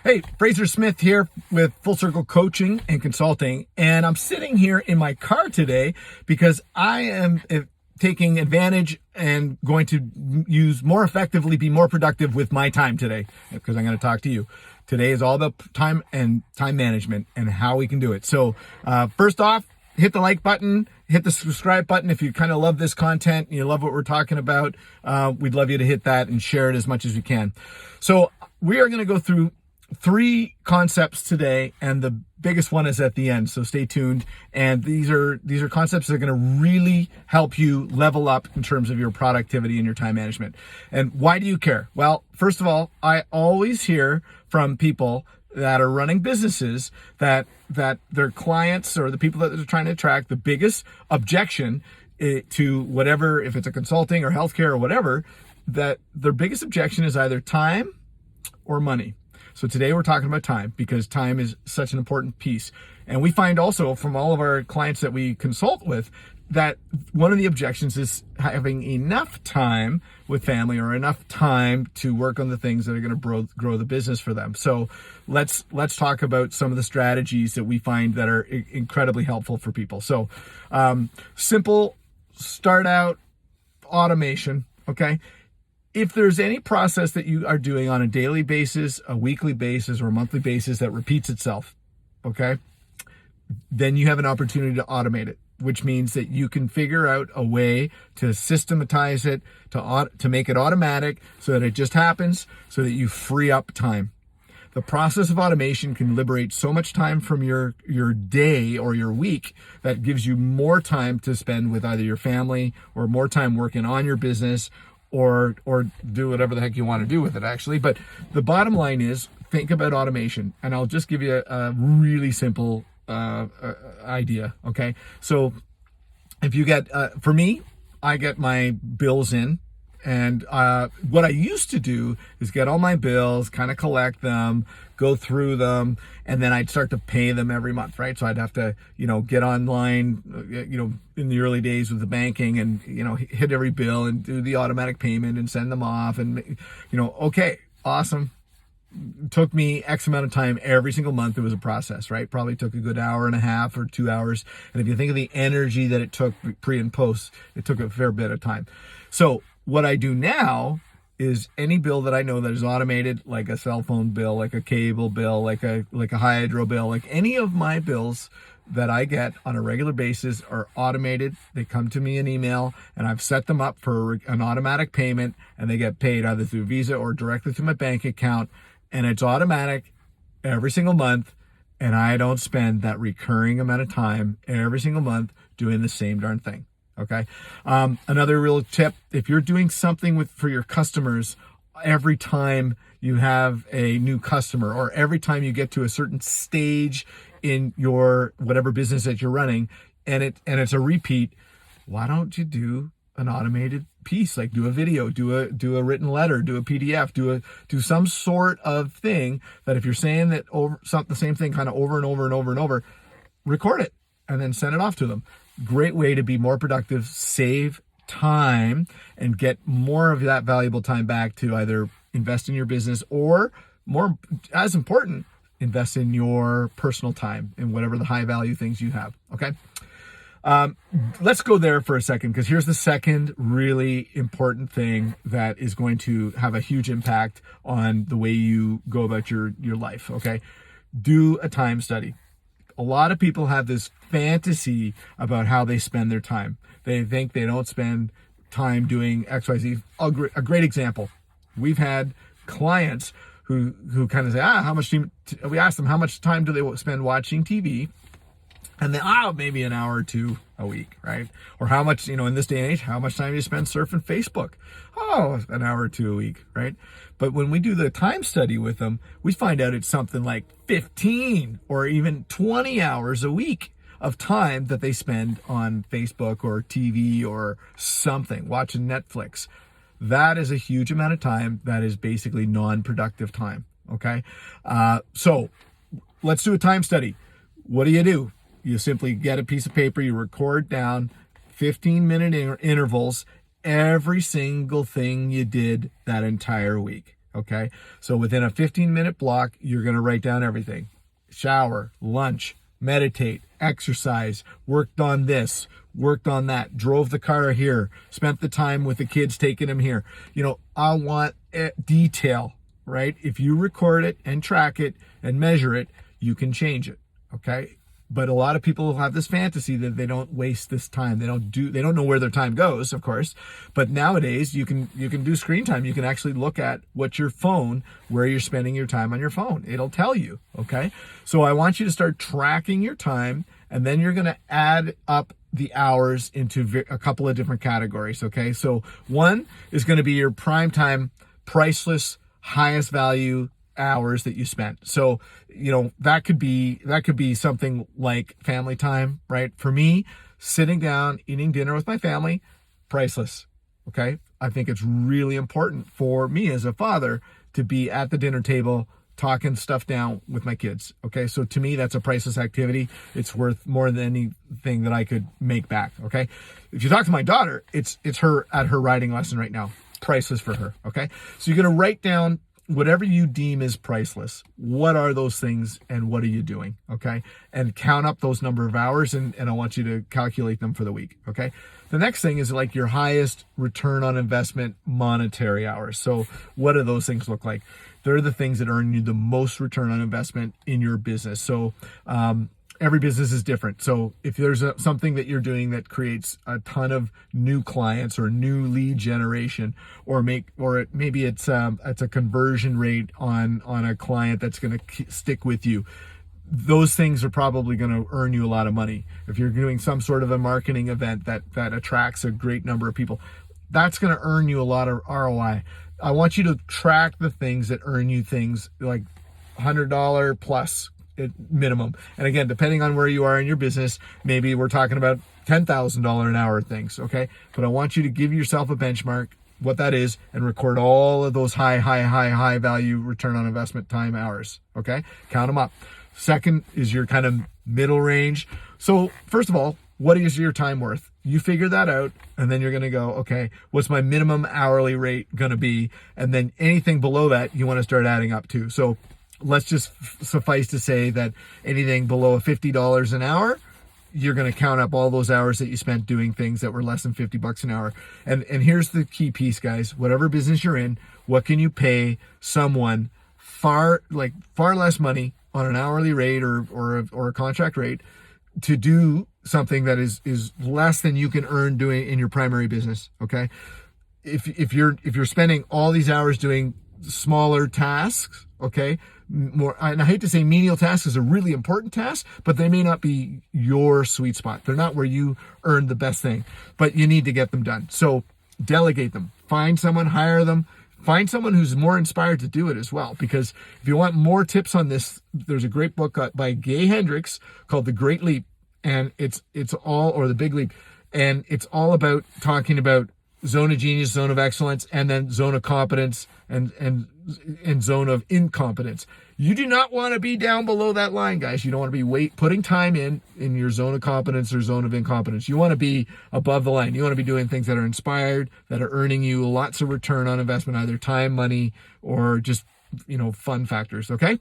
Hey, Fraser Smith here with Full Circle Coaching and Consulting, and I'm sitting here in my car today because I am taking advantage and going to use more effectively, be more productive with my time today, because I'm going to talk to you. Today is all about time and time management and how we can do it. So first off, hit the like button, hit the subscribe button if you kind of love this content and you love what we're talking about. We'd love you to hit that and share it as much as you can. So we are going to go through 3 concepts today, and the biggest one is at the end, so stay tuned. And these are concepts that are going to really help you level up in terms of your productivity and your time management. And why do you care? Well, first of all, I always hear from people that are running businesses that their clients or the people that they're trying to attract, the biggest objection to whatever, if it's a consulting or healthcare or whatever, that their biggest objection is either time or money. So today we're talking about time, because time is such an important piece. And we find also from all of our clients that we consult with that one of the objections is having enough time with family or enough time to work on the things that are going to grow the business for them. So let's talk about some of the strategies that we find that are incredibly helpful for people. So simple start out automation, okay? If there's any process that you are doing on a daily basis, a weekly basis, or a monthly basis that repeats itself, okay, then you have an opportunity to automate it, which means that you can figure out a way to systematize it, to make it automatic so that it just happens, so that you free up time. The process of automation can liberate so much time from your day or your week that gives you more time to spend with either your family or more time working on your business, or do whatever the heck you want to do with it, actually. But the bottom line is, think about automation. And I'll just give you a really simple idea, okay? So if you get, for me, I get my bills in, and what I used to do is get all my bills, kind of collect them, go through them, and then I'd start to pay them every month, right? So I'd have to, get online, in the early days with the banking, and, hit every bill and do the automatic payment and send them off, and, okay, awesome. It took me X amount of time every single month. It was a process, right? Probably took a good hour and a half or 2 hours. And if you think of the energy that it took pre and post, it took a fair bit of time. So what I do now is any bill that I know that is automated, like a cell phone bill, like a cable bill, like a hydro bill, like any of my bills that I get on a regular basis are automated. They come to me in email, and I've set them up for an automatic payment, and they get paid either through Visa or directly through my bank account. And it's automatic every single month, and I don't spend that recurring amount of time every single month doing the same darn thing. Okay. Another real tip: if you're doing something for your customers, every time you have a new customer, or every time you get to a certain stage in your whatever business that you're running, and it's a repeat, why don't you do an automated piece? Like do a video, do a written letter, do a PDF, do some sort of thing that if you're saying that the same thing kind of over and over and over and over, record it and then send it off to them. Great way to be more productive, save time, and get more of that valuable time back to either invest in your business, or more, as important, invest in your personal time and whatever the high value things you have. Okay. Let's go there for a second, because here's the second really important thing that is going to have a huge impact on the way you go about your life. Okay. Do a time study. A lot of people have this fantasy about how they spend their time. They think they don't spend time doing XYZ. A great example. We've had clients who kind of say, we ask them how much time do they spend watching TV? And then, maybe an hour or 2 a week, right? Or how much, in this day and age, how much time do you spend surfing Facebook? An hour or 2 a week, right? But when we do the time study with them, we find out it's something like 15 or even 20 hours a week of time that they spend on Facebook or TV or something, watching Netflix. That is a huge amount of time that is basically non-productive time, okay? So let's do a time study. What do? You simply get a piece of paper, you record down 15-minute intervals every single thing you did that entire week. Okay. So within a 15-minute block, you're going to write down everything: shower, lunch, meditate, exercise, worked on this, worked on that, drove the car here, spent the time with the kids, taking them here. I want detail, right? If you record it and track it and measure it, you can change it. Okay. But a lot of people have this fantasy that they don't waste this time. They don't know where their time goes, of course. But nowadays you can do screen time. You can actually look at where you're spending your time on your phone. It'll tell you. Okay. So I want you to start tracking your time, and then you're going to add up the hours into a couple of different categories. Okay. So one is going to be your prime time, priceless, highest value hours that you spent. So, that could be something like family time, right? For me, sitting down, eating dinner with my family, priceless. Okay. I think it's really important for me as a father to be at the dinner table, talking stuff down with my kids. Okay. So to me, that's a priceless activity. It's worth more than anything that I could make back. Okay. If you talk to my daughter, it's her at her riding lesson right now. Priceless for her. Okay. So you're going to write down whatever you deem is priceless. What are those things, and what are you doing? Okay. And count up those number of hours, and I want you to calculate them for the week. Okay. The next thing is like your highest return on investment monetary hours. So what do those things look like? They're the things that earn you the most return on investment in your business. So, every business is different. So if there's something that you're doing that creates a ton of new clients or new lead generation, maybe it's a conversion rate on a client that's going to stick with you, those things are probably going to earn you a lot of money. If you're doing some sort of a marketing event that attracts a great number of people, that's going to earn you a lot of ROI. I want you to track the things that earn you things like $100 plus minimum. And again, depending on where you are in your business, maybe we're talking about $10,000 an hour things. Okay. But I want you to give yourself a benchmark, what that is, and record all of those high value return on investment time hours. Okay. Count them up. Second is your kind of middle range. So first of all, what is your time worth? You figure that out, and then you're going to go, okay, what's my minimum hourly rate going to be? And then anything below that, you want to start adding up to. So let's just suffice to say that anything below $50 an hour, you're going to count up all those hours that you spent doing things that were less than $50 an hour. And here's the key piece, guys. Whatever business you're in, what can you pay someone far less money on an hourly rate or a contract rate to do something that is less than you can earn doing in your primary business? Okay. If you're spending all these hours doing smaller tasks, okay, and I hate to say menial tasks is a really important task, but they may not be your sweet spot. They're not where you earn the best thing, but you need to get them done. So delegate them, find someone, hire them, find someone who's more inspired to do it as well. Because if you want more tips on this, there's a great book by Gay Hendricks called The Great Leap, and it's all, or The Big Leap, and it's all about talking about zone of genius, zone of excellence, and then zone of competence and zone of incompetence. You do not want to be down below that line, guys. You don't want to be putting time in your zone of competence or zone of incompetence. You want to be above the line. You want to be doing things that are inspired, that are earning you lots of return on investment, either time, money, or just, fun factors. Okay.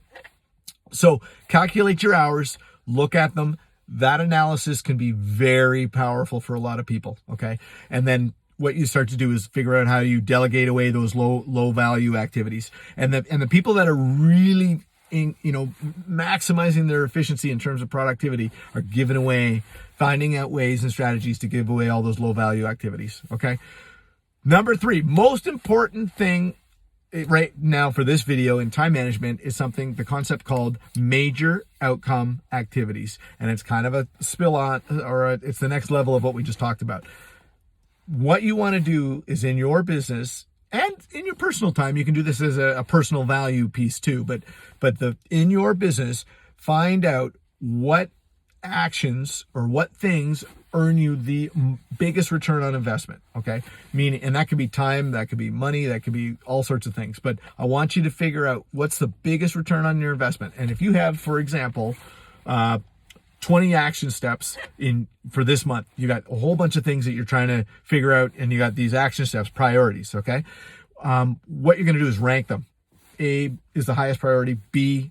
So calculate your hours, look at them. That analysis can be very powerful for a lot of people. Okay. And then what you start to do is figure out how you delegate away those low value activities, and the people that are really maximizing their efficiency in terms of productivity are finding out ways and strategies to give away all those low value activities. Okay. Number 3, most important thing right now for this video in time management is the concept called major outcome activities. And it's kind of a spill on, it's the next level of what we just talked about. What you want to do is in your business and in your personal time, you can do this as a personal value piece too, but in your business, find out what actions or what things earn you the biggest return on investment. Okay. Meaning, and that could be time, that could be money, that could be all sorts of things, but I want you to figure out what's the biggest return on your investment. And if you have, for example, 20 action steps for this month, you got a whole bunch of things that you're trying to figure out, and you got these action steps, priorities. Okay. What you're going to do is rank them. A is the highest priority, B,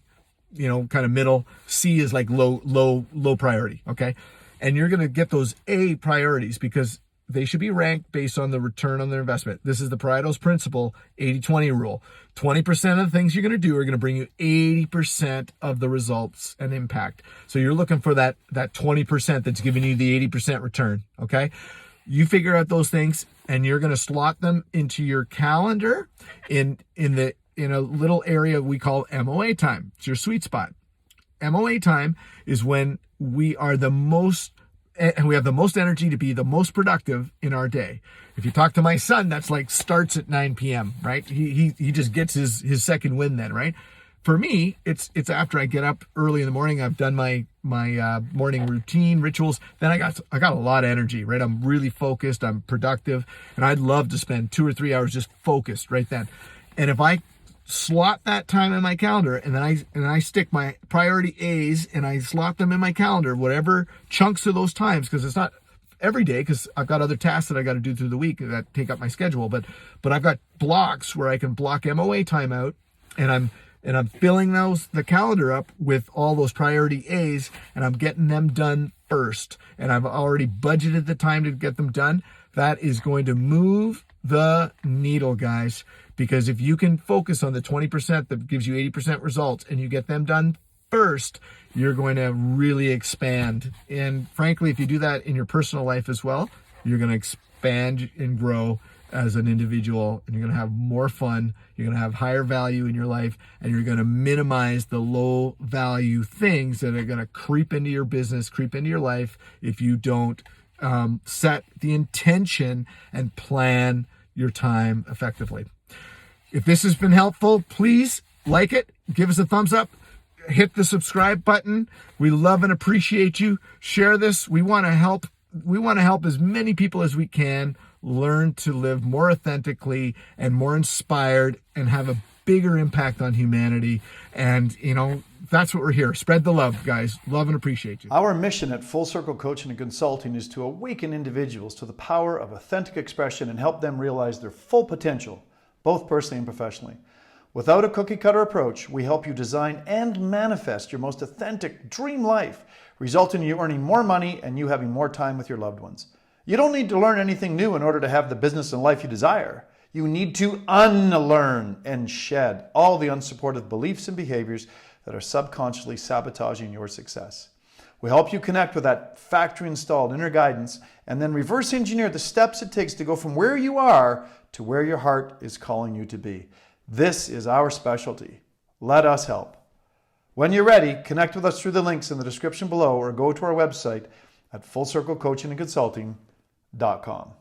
kind of middle, C is like low priority. Okay. And you're going to get those A priorities because they should be ranked based on the return on their investment. This is the Pareto's principle, 80-20 rule. 20% of the things you're going to do are going to bring you 80% of the results and impact. So you're looking for that 20% that's giving you the 80% return, okay? You figure out those things and you're going to slot them into your calendar in a little area we call MOA time. It's your sweet spot. MOA time is when we have the most energy to be the most productive in our day. If you talk to my son, that's like starts at 9 p.m., right? He just gets his second win then, right? For me, it's after I get up early in the morning, I've done my morning routine rituals, then I got a lot of energy, right? I'm really focused, I'm productive, and I'd love to spend 2 or 3 hours just focused right then. And if I slot that time in my calendar and then I stick my priority A's and I slot them in my calendar, whatever chunks of those times, because it's not every day because I've got other tasks that I got to do through the week that take up my schedule, but I've got blocks where I can block MOA time out and I'm filling the calendar up with all those priority A's and I'm getting them done first. And I've already budgeted the time to get them done. That is going to move the needle, guys, because if you can focus on the 20% that gives you 80% results and you get them done first, you're going to really expand. And frankly, if you do that in your personal life as well, you're going to expand and grow as an individual, and you're going to have more fun. You're going to have higher value in your life, and you're going to minimize the low value things that are going to creep into your business, creep into your life if you don't set the intention and plan your time effectively. If this has been helpful, please like it, give us a thumbs up, hit the subscribe button. We love and appreciate you. Share this. We want to help as many people as we can learn to live more authentically and more inspired and have a bigger impact on humanity. And, that's what we're here. Spread the love, guys. Love and appreciate you. Our mission at Full Circle Coaching and Consulting is to awaken individuals to the power of authentic expression and help them realize their full potential, both personally and professionally. Without a cookie-cutter approach, we help you design and manifest your most authentic dream life, resulting in you earning more money and you having more time with your loved ones. You don't need to learn anything new in order to have the business and life you desire. You need to unlearn and shed all the unsupportive beliefs and behaviors that are subconsciously sabotaging your success. We help you connect with that factory-installed inner guidance and then reverse engineer the steps it takes to go from where you are to where your heart is calling you to be. This is our specialty. Let us help. When you're ready, connect with us through the links in the description below or go to our website at fullcirclecoachingandconsulting.com.